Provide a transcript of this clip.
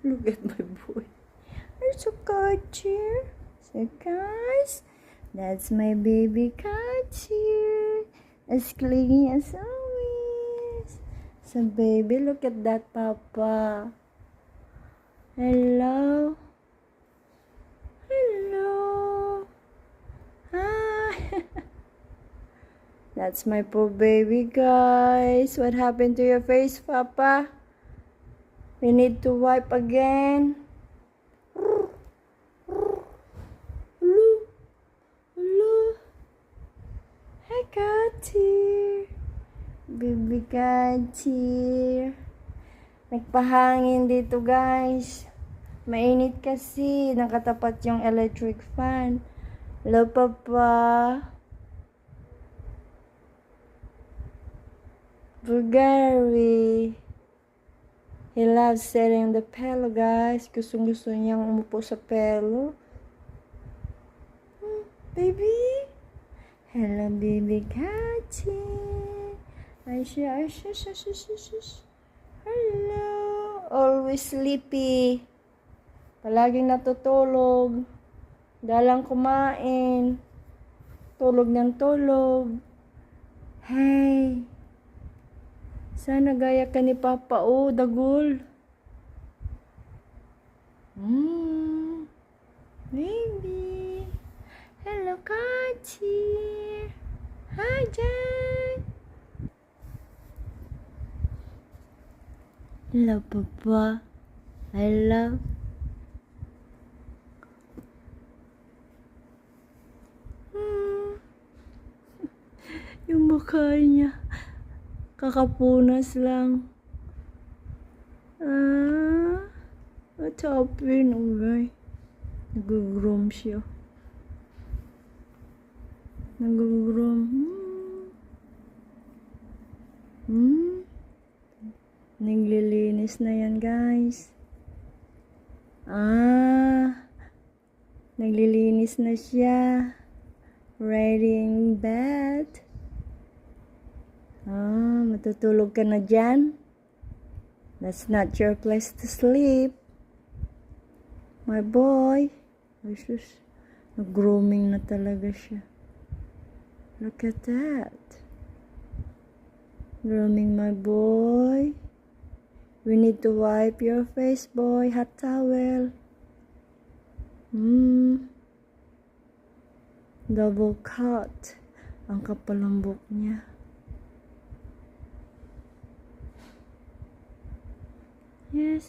Look at my boy. You're so cute. So guys, that's my baby cat here. As clingy as always. So baby, look at that papa. Hello. Hello. Hi. That's my poor baby, guys. What happened to your face, papa? We need to wipe again. Hi, Katir. Baby Katir. Nagpahangin dito, guys. Mainit kasi. Nakatapat yung electric fan. Hello, papa. Bulgari. He loves sitting the pillow, guys. Gustong-gusto niyang umupo sa pillow. Baby. Hello, baby Katie. Aisha. Hello. Always sleepy. Palaging natutulog. Dalang kumain. Tulog ng tulog. Hey. Sana gaya ka ni Papa, oh, dagol. Baby. Hello, Kachi. Hi, Jan. Hello, Papa. Hello. Yung mukha niya. Kakapunas lang. What's happening? Okay. Nag-groom siya. Nag-groom. Naglilinis na yan, guys. Naglilinis na siya. Ready in bed. Matutulog ka na dyan? That's not your place to sleep. My boy. Ay, sus. Nag-grooming na talaga siya. Look at that. Grooming my boy. We need to wipe your face, boy. Hot towel. Double cut. Ang kapal ng buhok niya. Yes.